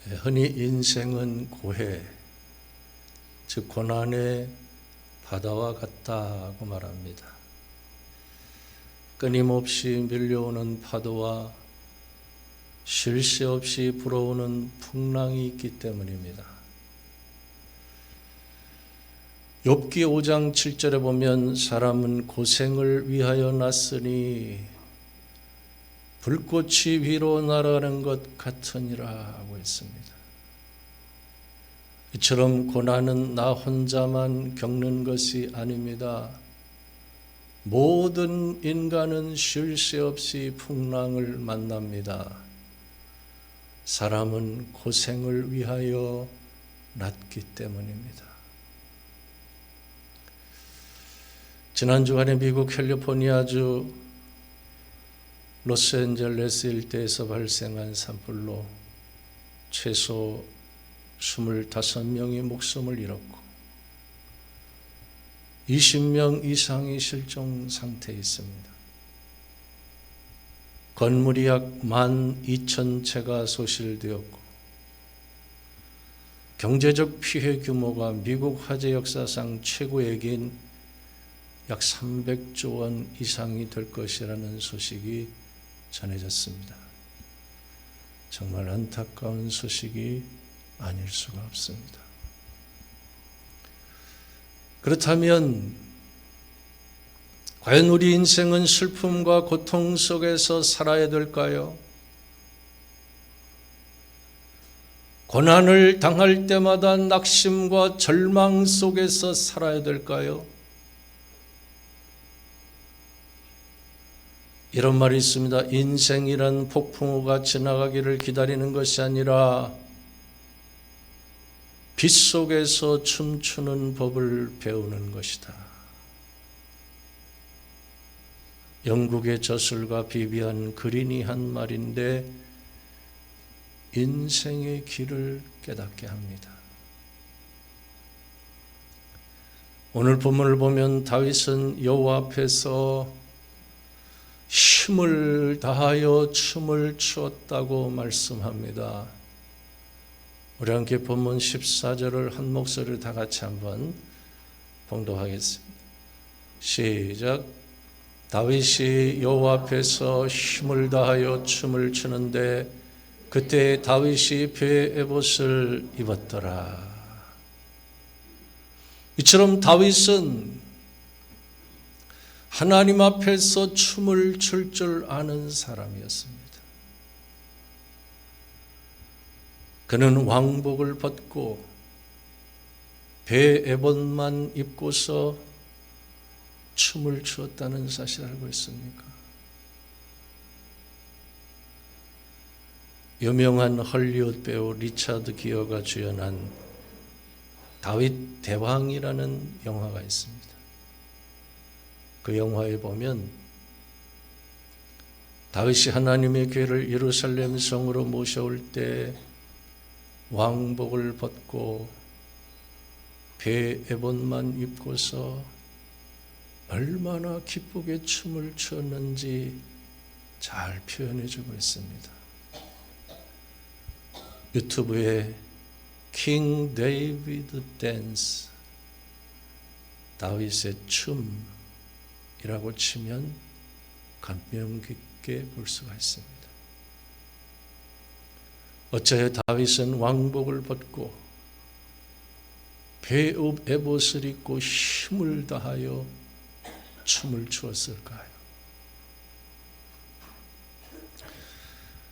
흔히 인생은 고해, 즉 고난의 바다와 같다고 말합니다. 끊임없이 밀려오는 파도와 쉴 새 없이 불어오는 풍랑이 있기 때문입니다. 욥기 5장 7절에 보면 사람은 고생을 위하여 났으니 불꽃이 위로 날아가는 것 같으니라 하고 있습니다. 이처럼 고난은 나 혼자만 겪는 것이 아닙니다. 모든 인간은 쉴 새 없이 풍랑을 만납니다. 사람은 고생을 위하여 났기 때문입니다. 지난 주간에 미국 캘리포니아주 로스앤젤레스 일대에서 발생한 산불로 최소 25명이 목숨을 잃었고 20명 이상이 실종 상태에 있습니다. 건물이 약 12,000채가 소실되었고 경제적 피해 규모가 미국 화재 역사상 최고액인 약 300조 원 이상이 될 것이라는 소식이 전해졌습니다. 정말 안타까운 소식이 아닐 수가 없습니다. 그렇다면 과연 우리 인생은 슬픔과 고통 속에서 살아야 될까요? 고난을 당할 때마다 낙심과 절망 속에서 살아야 될까요? 이런 말이 있습니다. 인생이란 폭풍우가 지나가기를 기다리는 것이 아니라 빛 속에서 춤추는 법을 배우는 것이다. 영국의 저술가 비비안 그린이 한 말인데 인생의 길을 깨닫게 합니다. 오늘 본문을 보면 다윗은 여호와 앞에서 힘을 다하여 춤을 추었다고 말씀합니다. 우리 함께 본문 14절을 한 목소리로 다 같이 한번 봉독하겠습니다. 시작. 다윗이 여호와 앞에서 힘을 다하여 춤을 추는데 그때 다윗이 배의 에봇을 입었더라. 이처럼 다윗은 하나님 앞에서 춤을 출 줄 아는 사람이었습니다. 그는 왕복을 벗고 배 에봇만 입고서 춤을 추었다는 사실 알고 있습니까? 유명한 헐리우드 배우 리차드 기어가 주연한 다윗 대왕이라는 영화가 있습니다. 그 영화에 보면 다윗이 하나님의 궤를 예루살렘 성으로 모셔올 때 왕복을 벗고 배 에봇만 입고서 얼마나 기쁘게 춤을 추었는지 잘 표현해주고 있습니다. 유튜브에 킹 데이비드 댄스 다윗의 춤이라고 치면 감명 깊게 볼 수가 있습니다. 어찌하여 다윗은 왕복을 벗고 배 에봇을 입고 힘을 다하여 춤을 추었을까요?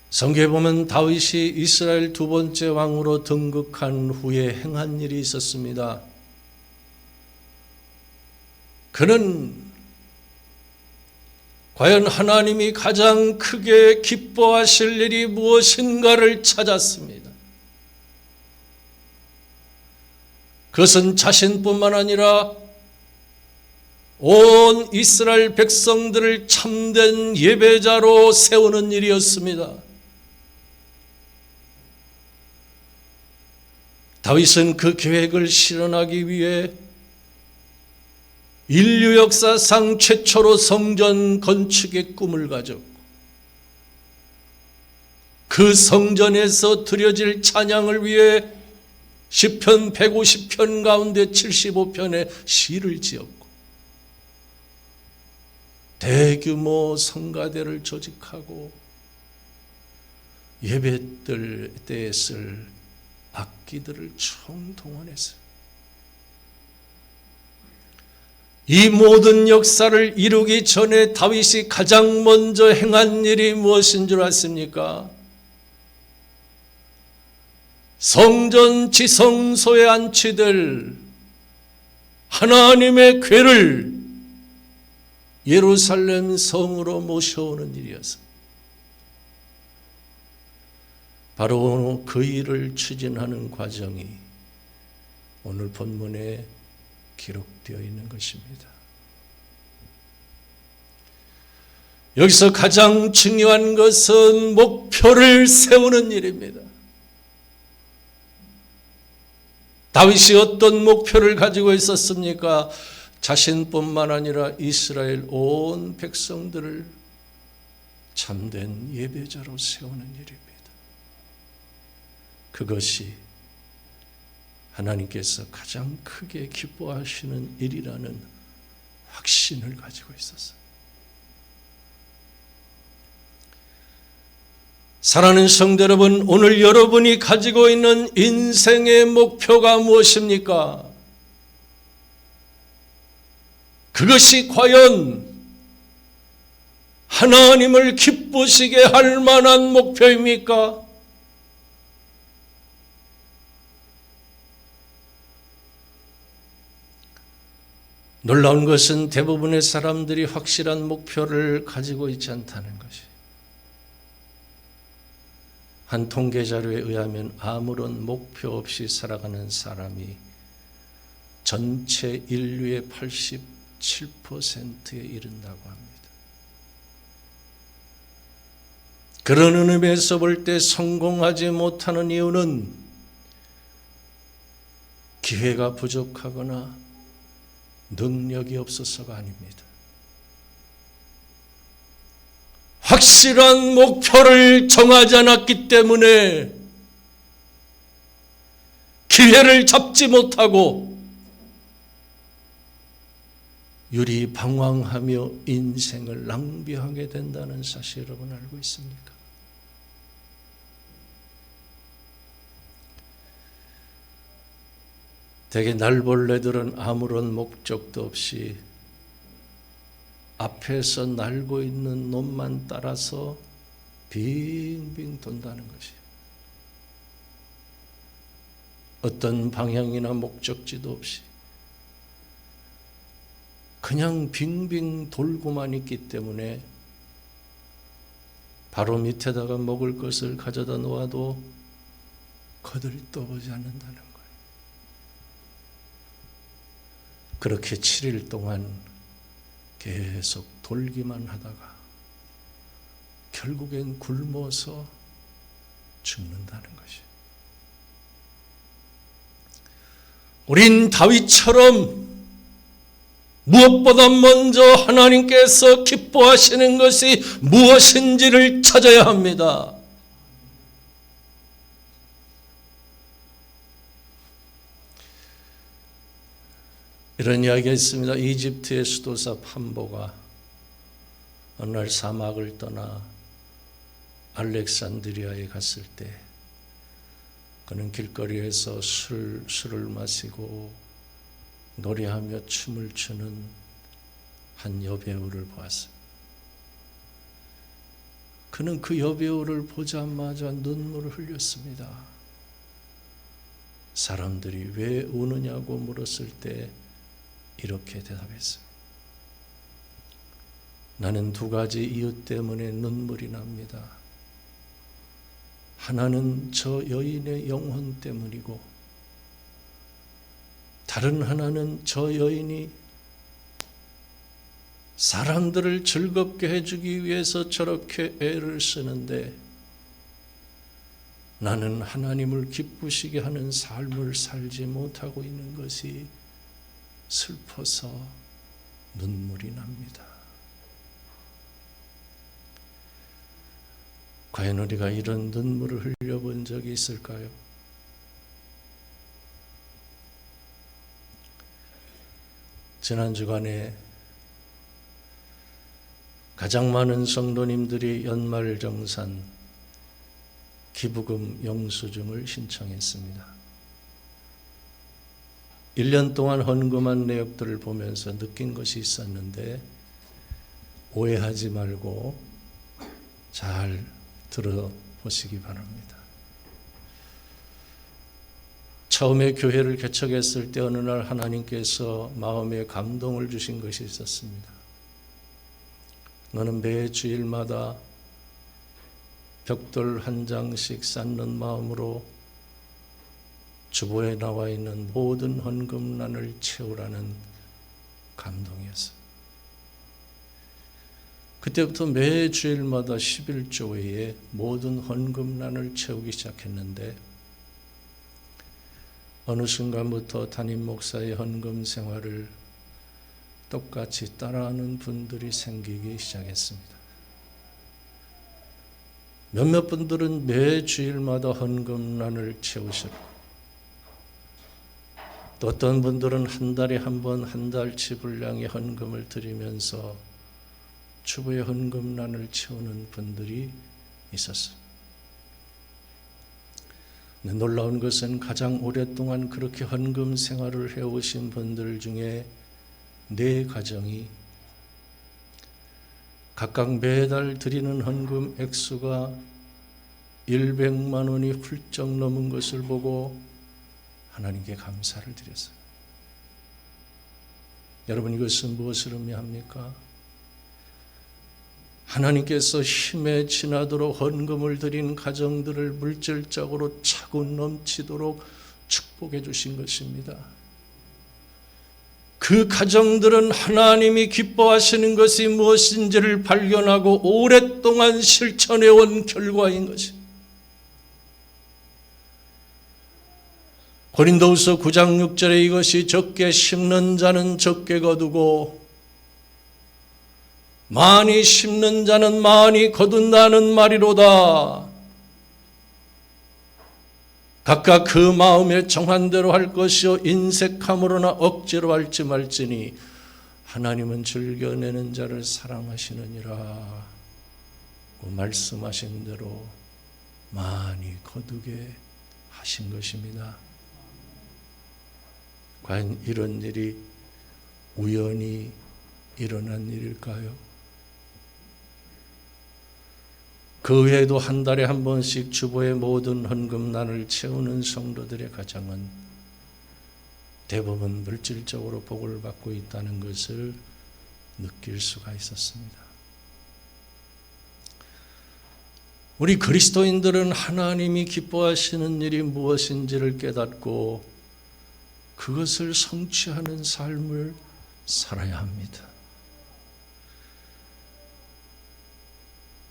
성경에 보면 다윗이 이스라엘 두 번째 왕으로 등극한 후에 행한 일이 있었습니다. 그는 과연 하나님이 가장 크게 기뻐하실 일이 무엇인가를 찾았습니다. 그것은 자신뿐만 아니라 온 이스라엘 백성들을 참된 예배자로 세우는 일이었습니다. 다윗은 그 계획을 실현하기 위해 인류 역사상 최초로 성전 건축의 꿈을 가졌고 그 성전에서 드려질 찬양을 위해 시편 150편 가운데 75편의 시를 지었고 대규모 성가대를 조직하고 예배 때에 쓸 악기들을 총동원해서 이 모든 역사를 이루기 전에 다윗이 가장 먼저 행한 일이 무엇인 줄 아십니까? 성전 지성소에 안치될 하나님의 궤를 예루살렘 성으로 모셔오는 일이었습니다. 바로 그 일을 추진하는 과정이 오늘 본문에 기록되어 있는 것입니다. 여기서 가장 중요한 것은 목표를 세우는 일입니다. 다윗이 어떤 목표를 가지고 있었습니까? 자신뿐만 아니라 이스라엘 온 백성들을 참된 예배자로 세우는 일입니다. 그것이 하나님께서 가장 크게 기뻐하시는 일이라는 확신을 가지고 있었어요. 사랑하는 성도 여러분, 오늘 여러분이 가지고 있는 인생의 목표가 무엇입니까? 그것이 과연 하나님을 기쁘시게 할 만한 목표입니까? 놀라운 것은 대부분의 사람들이 확실한 목표를 가지고 있지 않다는 것이. 한 통계 자료에 의하면 아무런 목표 없이 살아가는 사람이 전체 인류의 87%에 이른다고 합니다. 그런 의미에서 볼 때 성공하지 못하는 이유는 기회가 부족하거나 능력이 없어서가 아닙니다. 확실한 목표를 정하지 않았기 때문에 기회를 잡지 못하고 유리방황하며 인생을 낭비하게 된다는 사실 여러분 알고 있습니까? 대개 날벌레들은 아무런 목적도 없이 앞에서 날고 있는 놈만 따라서 빙빙 돈다는 것이에요. 어떤 방향이나 목적지도 없이 그냥 빙빙 돌고만 있기 때문에 바로 밑에다가 먹을 것을 가져다 놓아도 거들떠보지 않는다는 거예요. 그렇게 7일 동안 계속 돌기만 하다가 결국엔 굶어서 죽는다는 것이에요. 우린 다윗처럼 무엇보다 먼저 하나님께서 기뻐하시는 것이 무엇인지를 찾아야 합니다. 이런 이야기가 있습니다. 이집트의 수도사 판보가 어느 날 사막을 떠나 알렉산드리아에 갔을 때 그는 길거리에서 술을 마시고 노래하며 춤을 추는 한 여배우를 보았습니다. 그는 그 여배우를 보자마자 눈물을 흘렸습니다. 사람들이 왜 우느냐고 물었을 때 이렇게 대답했습니다. 나는 두 가지 이유 때문에 눈물이 납니다. 하나는 저 여인의 영혼 때문이고 다른 하나는 저 여인이 사람들을 즐겁게 해주기 위해서 저렇게 애를 쓰는데 나는 하나님을 기쁘시게 하는 삶을 살지 못하고 있는 것이 슬퍼서 눈물이 납니다. 과연 우리가 이런 눈물을 흘려본 적이 있을까요? 지난 주간에 가장 많은 성도님들이 연말정산 기부금 영수증을 신청했습니다. 1년 동안 헌금한 내역들을 보면서 느낀 것이 있었는데 오해하지 말고 잘 들어보시기 바랍니다. 처음에 교회를 개척했을 때 어느 날 하나님께서 마음에 감동을 주신 것이 있었습니다. 너는 매 주일마다 벽돌 한 장씩 쌓는 마음으로 주보에 나와 있는 모든 헌금란을 채우라는 감동이었어요. 그때부터 매 주일마다 11조 외에 모든 헌금란을 채우기 시작했는데 어느 순간부터 담임 목사의 헌금 생활을 똑같이 따라하는 분들이 생기기 시작했습니다. 몇몇 분들은 매 주일마다 헌금란을 채우셨고 또 어떤 분들은 한 달에 한 번 한 달치 분량의 헌금을 드리면서 주보의 헌금란을 채우는 분들이 있었습니다. 놀라운 것은 가장 오랫동안 그렇게 헌금 생활을 해오신 분들 중에 4가정이 각각 매달 드리는 헌금 액수가 100만 원이 훌쩍 넘은 것을 보고 하나님께 감사를 드렸어요. 여러분, 이것은 무엇을 의미합니까? 하나님께서 힘에 지나도록 헌금을 드린 가정들을 물질적으로 차고 넘치도록 축복해 주신 것입니다. 그 가정들은 하나님이 기뻐하시는 것이 무엇인지를 발견하고 오랫동안 실천해 온 결과인 것입니다. 고린도후서 9장 6절에 이것이 적게 심는 자는 적게 거두고 많이 심는 자는 많이 거둔다는 말이로다. 각각 그 마음에 정한 대로 할 것이요 인색함으로나 억지로 할지 말지니 하나님은 즐겨내는 자를 사랑하시느니라. 말씀하신 대로 많이 거두게 하신 것입니다. 과연 이런 일이 우연히 일어난 일일까요? 그 외에도 한 달에 한 번씩 주보의 모든 헌금란을 채우는 성도들의 가정은 대부분 물질적으로 복을 받고 있다는 것을 느낄 수가 있었습니다. 우리 그리스도인들은 하나님이 기뻐하시는 일이 무엇인지를 깨닫고 그것을 성취하는 삶을 살아야 합니다.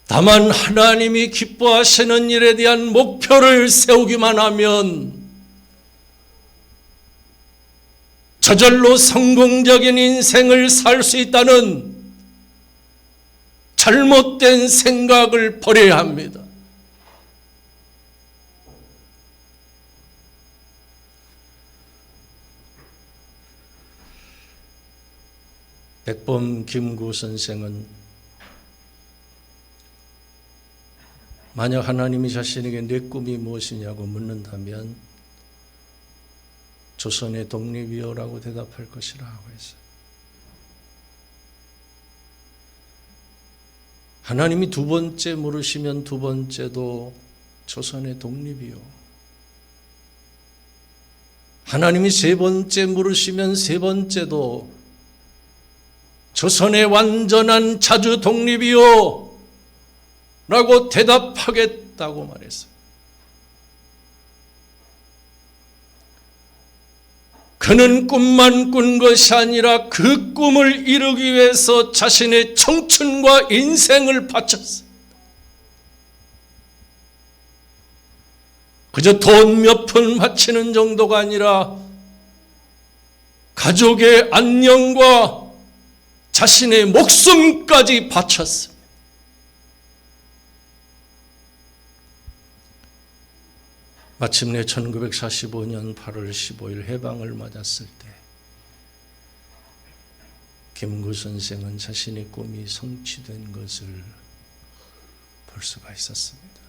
다만 하나님이 기뻐하시는 일에 대한 목표를 세우기만 하면 저절로 성공적인 인생을 살 수 있다는 잘못된 생각을 버려야 합니다. 백범 김구 선생은 만약 하나님이 자신에게 내 꿈이 무엇이냐고 묻는다면 조선의 독립이요라고 대답할 것이라고 했어요. 하나님이 2번째 물으시면 2번째도 조선의 독립이요. 하나님이 3번째 물으시면 3번째도 조선의 완전한 자주 독립이요 라고 대답하겠다고 말했어요. 그는 꿈만 꾼 것이 아니라 그 꿈을 이루기 위해서 자신의 청춘과 인생을 바쳤어요. 그저 돈 몇 푼 바치는 정도가 아니라 가족의 안녕과 자신의 목숨까지 바쳤습니다. 마침내 1945년 8월 15일 해방을 맞았을 때 김구 선생은 자신의 꿈이 성취된 것을 볼 수가 있었습니다.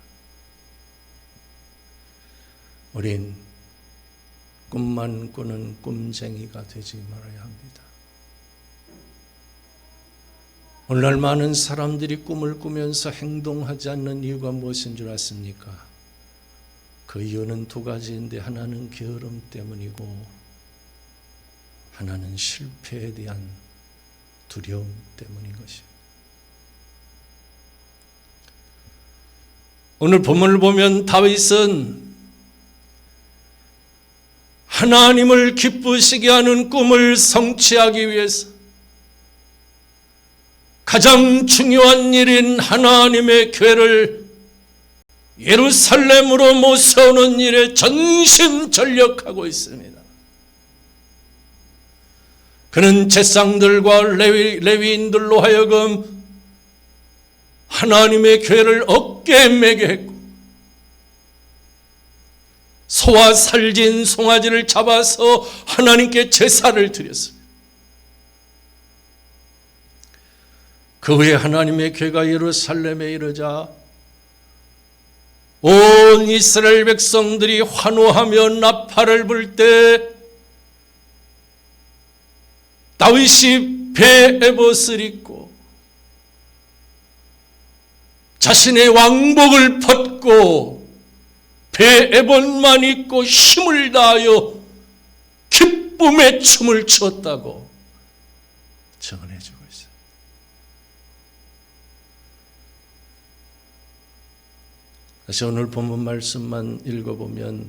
우린 꿈만 꾸는 꿈쟁이가 되지 말아야 합니다. 오늘날 많은 사람들이 꿈을 꾸면서 행동하지 않는 이유가 무엇인 줄 아십니까? 그 이유는 두 가지인데 하나는 게으름 때문이고 하나는 실패에 대한 두려움 때문인 것입니다. 오늘 본문을 보면 다윗은 하나님을 기쁘시게 하는 꿈을 성취하기 위해서 가장 중요한 일인 하나님의 궤를 예루살렘으로 모셔오는 일에 전심전력하고 있습니다. 그는 제사장들과 레위인들로 하여금 하나님의 궤를 어깨에 매게 했고 소와 살진 송아지를 잡아서 하나님께 제사를 드렸습니다. 그 후에 하나님의 궤가 예루살렘에 이르자 온 이스라엘 백성들이 환호하며 나팔을 불 때 다윗이 베에봇을 입고 자신의 왕복을 벗고 베에봇만 입고 힘을 다하여 기쁨의 춤을 추었다고 전해주고 있어요. 다시 오늘 본문 말씀만 읽어보면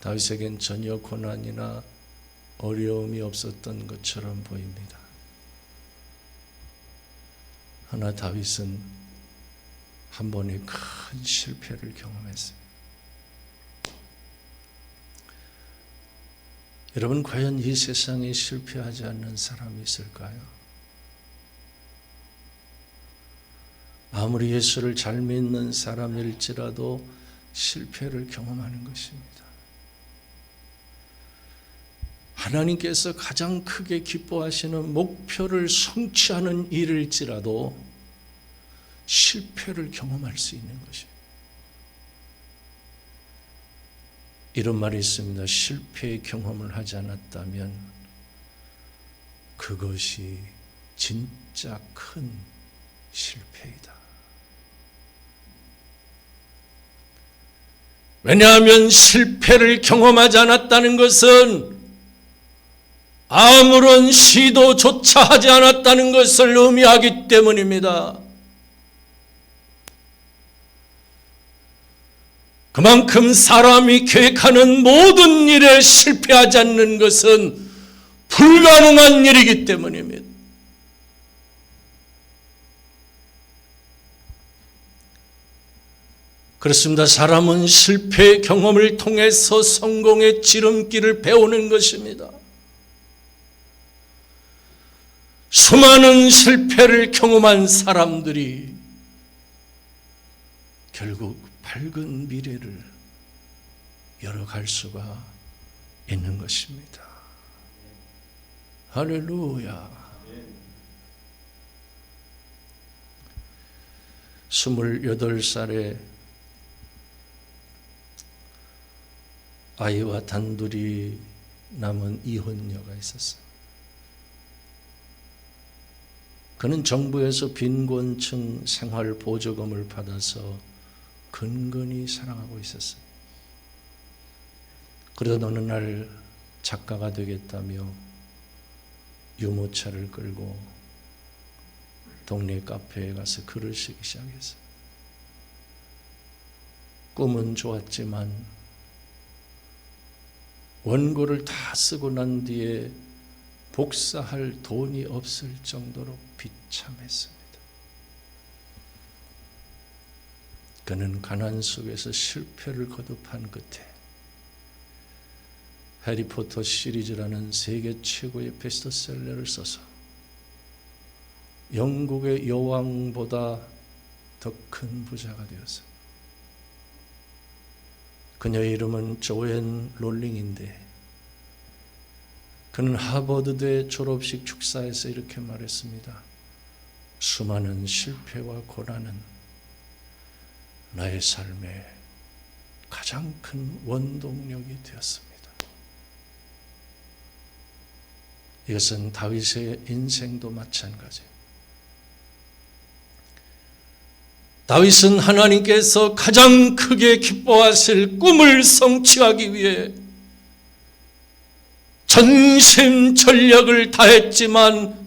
다윗에겐 전혀 고난이나 어려움이 없었던 것처럼 보입니다. 그러나 다윗은 한 번의 큰 실패를 경험했습니다. 여러분, 과연 이 세상에 실패하지 않는 사람이 있을까요? 아무리 예수를 잘 믿는 사람일지라도 실패를 경험하는 것입니다. 하나님께서 가장 크게 기뻐하시는 목표를 성취하는 일일지라도 실패를 경험할 수 있는 것입니다. 이런 말이 있습니다. 실패의 경험을 하지 않았다면 그것이 진짜 큰 실패이다. 왜냐하면 실패를 경험하지 않았다는 것은 아무런 시도조차 하지 않았다는 것을 의미하기 때문입니다. 그만큼 사람이 계획하는 모든 일에 실패하지 않는 것은 불가능한 일이기 때문입니다. 그렇습니다. 사람은 실패 경험을 통해서 성공의 지름길을 배우는 것입니다. 수많은 실패를 경험한 사람들이 결국 밝은 미래를 열어갈 수가 있는 것입니다. 할렐루야. 28살에 아이와 단둘이 남은 이혼녀가 있었어요. 그는 정부에서 빈곤층 생활보조금을 받아서 근근히 살아가고 있었어요. 그러던 어느 날 작가가 되겠다며 유모차를 끌고 동네 카페에 가서 글을 쓰기 시작했어요. 꿈은 좋았지만 원고를 다 쓰고 난 뒤에 복사할 돈이 없을 정도로 비참했습니다. 그는 가난 속에서 실패를 거듭한 끝에 해리포터 시리즈라는 세계 최고의 베스트셀러를 써서 영국의 여왕보다 더 큰 부자가 되었어요. 그녀의 이름은 조앤 롤링인데 그는 하버드대 졸업식 축사에서 이렇게 말했습니다. 수많은 실패와 고난은 나의 삶의 가장 큰 원동력이 되었습니다. 이것은 다윗의 인생도 마찬가지입니다. 다윗은 하나님께서 가장 크게 기뻐하실 꿈을 성취하기 위해 전심전력을 다했지만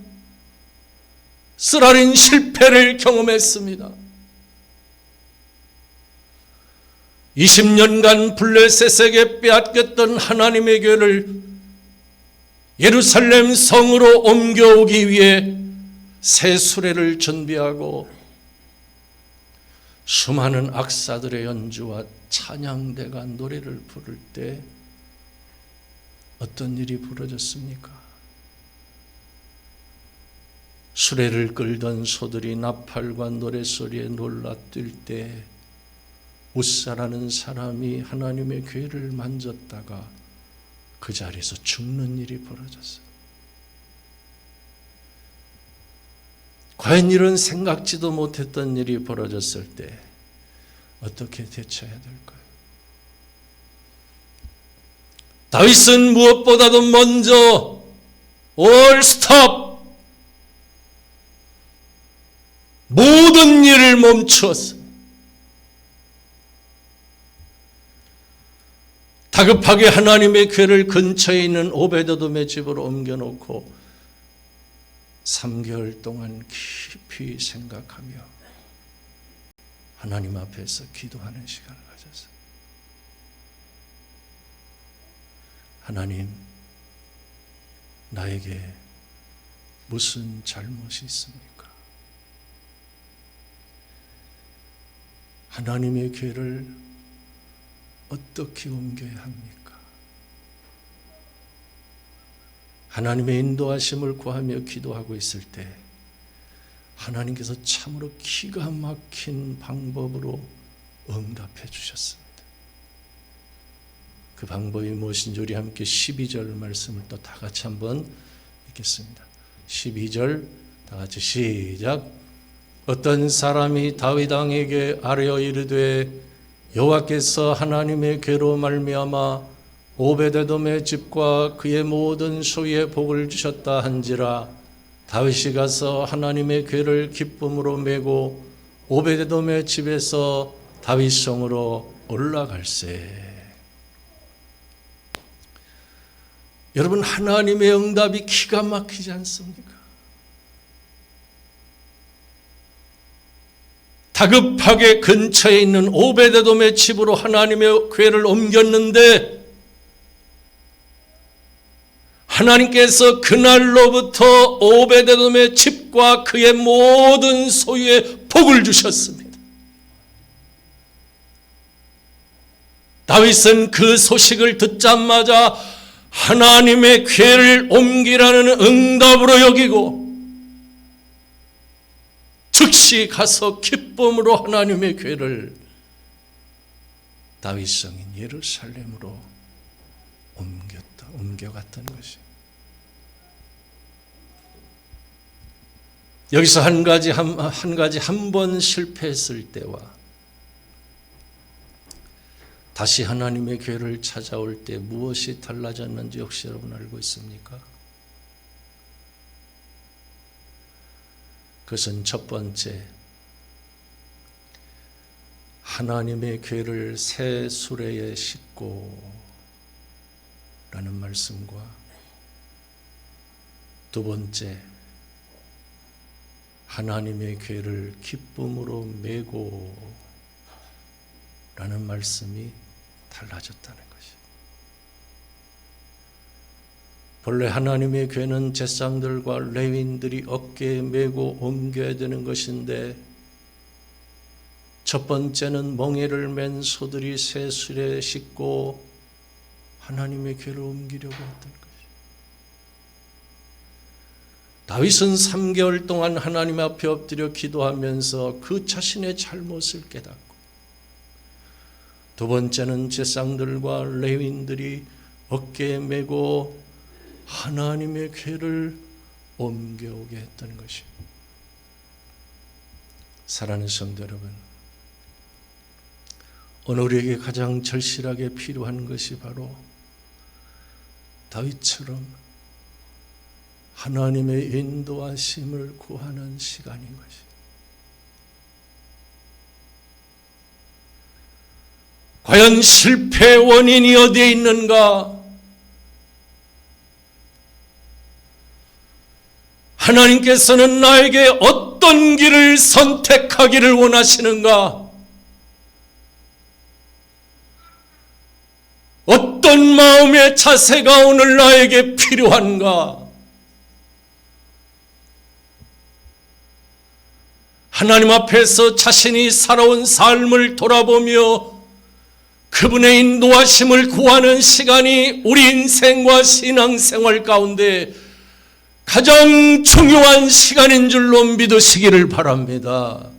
쓰라린 실패를 경험했습니다. 20년간 블레셋에게 빼앗겼던 하나님의 교회를 예루살렘 성으로 옮겨오기 위해 새 수레를 준비하고 수많은 악사들의 연주와 찬양대가 노래를 부를 때 어떤 일이 벌어졌습니까? 수레를 끌던 소들이 나팔과 노래소리에 놀라 뛸 때 웃사라는 사람이 하나님의 교회를 만졌다가 그 자리에서 죽는 일이 벌어졌어요. 과연 이런 생각지도 못했던 일이 벌어졌을 때 어떻게 대처해야 될까요? 다윗은 무엇보다도 먼저 all stop, 모든 일을 멈추었어요. 다급하게 하나님의 궤를 근처에 있는 오베데돔의 집으로 옮겨놓고 3개월 동안 깊이 생각하며 하나님 앞에서 기도하는 시간을 가졌어요. 하나님, 나에게 무슨 잘못이 있습니까? 하나님의 궤를 어떻게 옮겨야 합니까? 하나님의 인도하심을 구하며 기도하고 있을 때 하나님께서 참으로 기가 막힌 방법으로 응답해 주셨습니다. 그 방법이 무엇인지 우리 함께 12절 말씀을 또 다 같이 한번 읽겠습니다. 12절 다 같이 시작. 어떤 사람이 다윗 왕에게 아뢰어 이르되 여호와께서 하나님의 궤로 말미암아 오베데돔의 집과 그의 모든 소유에 복을 주셨다 한지라 다윗이 가서 하나님의 궤를 기쁨으로 메고 오베데돔의 집에서 다윗성으로 올라갈세. 여러분, 하나님의 응답이 기가 막히지 않습니까? 다급하게 근처에 있는 오베데돔의 집으로 하나님의 궤를 옮겼는데 하나님께서 그날로부터 오베데돔의 집과 그의 모든 소유에 복을 주셨습니다. 다윗은 그 소식을 듣자마자 하나님의 궤를 옮기라는 응답으로 여기고 즉시 가서 기쁨으로 하나님의 궤를 다윗 성인 예루살렘으로 옮겨갔던 것이. 여기서 한 가지 한 번 실패했을 때와 다시 하나님의 궤를 찾아올 때 무엇이 달라졌는지 혹시 여러분 알고 있습니까? 그것은 첫 번째, 하나님의 궤를 새 수레에 싣고 라는 말씀과 두 번째, 하나님의 궤를 기쁨으로 메고 라는 말씀이 달라졌다는 것이. 본래 하나님의 궤는 제사장들과 레위인들이 어깨에 메고 옮겨야 되는 것인데 첫 번째는 멍에를 맨 소들이 새 수레에 싣고 하나님의 궤를 옮기려고 했던 것이. 다윗은 3개월 동안 하나님 앞에 엎드려 기도하면서 그 자신의 잘못을 깨닫고 두 번째는 제사장들과 레위인들이 어깨에 메고 하나님의 궤를 옮겨오게 했던 것입니다. 사랑하는 성도 여러분, 오늘 우리에게 가장 절실하게 필요한 것이 바로 다윗처럼 하나님의 인도하심을 구하는 시간인 것입니다. 과연 실패의 원인이 어디에 있는가? 하나님께서는 나에게 어떤 길을 선택하기를 원하시는가? 어떤 마음의 자세가 오늘 나에게 필요한가? 하나님 앞에서 자신이 살아온 삶을 돌아보며 그분의 인도하심을 구하는 시간이 우리 인생과 신앙생활 가운데 가장 중요한 시간인 줄로 믿으시기를 바랍니다.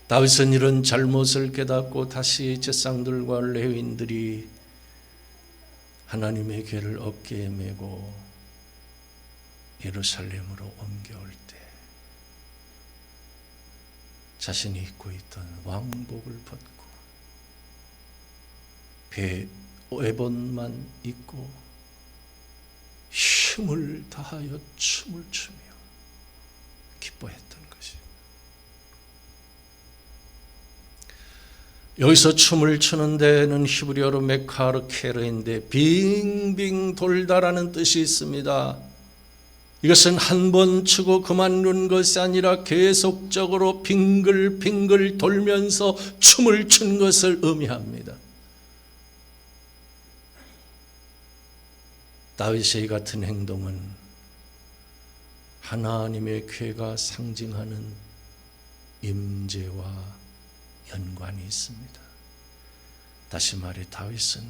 다윗은 이런 잘못을 깨닫고 다시 제사장들과 레위인들이 하나님의 궤를 어깨에 메고 예루살렘으로 옮겨올 때 자신이 입고 있던 왕복을 벗고 배에본만 입고 힘을 다하여 춤을 추며 기뻐했던 것이. 여기서 춤을 추는 데는 히브리어로 메카르케르인데 빙빙 돌다라는 뜻이 있습니다. 이것은 한 번 추고 그만둔 것이 아니라 계속적으로 빙글빙글 돌면서 춤을 춘 것을 의미합니다. 다윗의 같은 행동은 하나님의 궤가 상징하는 임재와 연관이 있습니다. 다시 말해 다윗은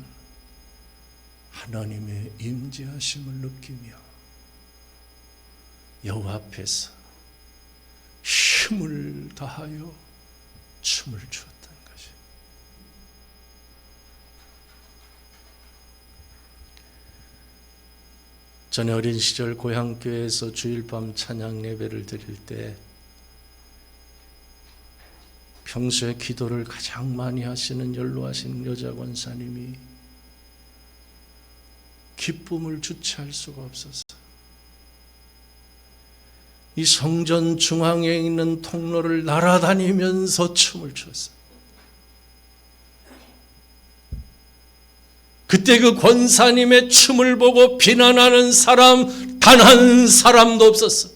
하나님의 임재하심을 느끼며 여호와 앞에서 힘을 다하여 춤을 추었던 것이. 전에 어린 시절 고향교회에서 주일밤 찬양 예배를 드릴 때 평소에 기도를 가장 많이 하시는 연로하신 여자 권사님이 기쁨을 주체할 수가 없어서 이 성전 중앙에 있는 통로를 날아다니면서 춤을 췄어요. 그때 그 권사님의 춤을 보고 비난하는 사람 단 한 사람도 없었어요.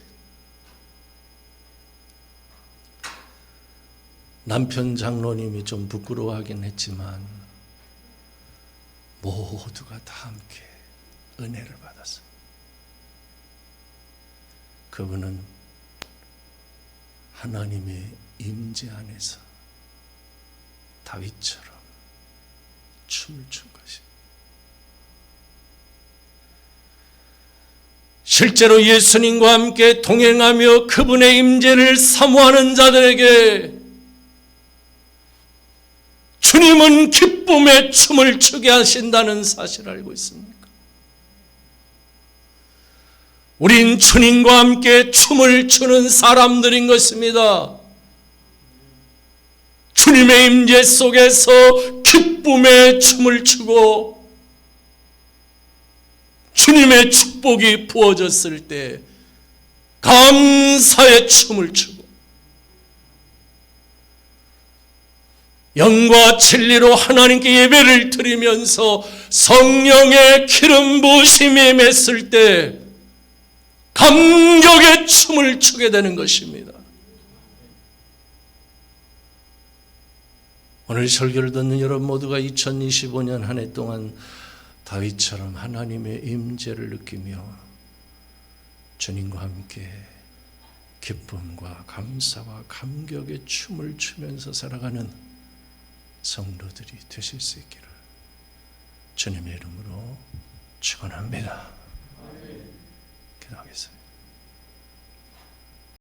남편 장로님이 좀 부끄러워하긴 했지만 모두가 다 함께 은혜를 받았어요. 그분은 하나님의 임재 안에서 다윗처럼 춤을 춘 것입니다. 실제로 예수님과 함께 동행하며 그분의 임재를 사모하는 자들에게 주님은 기쁨의 춤을 추게 하신다는 사실을 알고 있습니까? 우린 주님과 함께 춤을 추는 사람들인 것입니다. 주님의 임재 속에서 기쁨의 춤을 추고 주님의 축복이 부어졌을 때 감사의 춤을 추고 영과 진리로 하나님께 예배를 드리면서 성령의 기름 부으심이 임했을 때 감격의 춤을 추게 되는 것입니다. 오늘 설교를 듣는 여러분 모두가 2025년 한 해 동안 다윗처럼 하나님의 임재를 느끼며 주님과 함께 기쁨과 감사와 감격의 춤을 추면서 살아가는 성도들이 되실 수 있기를 주님의 이름으로 축원합니다. 기도하겠습니다.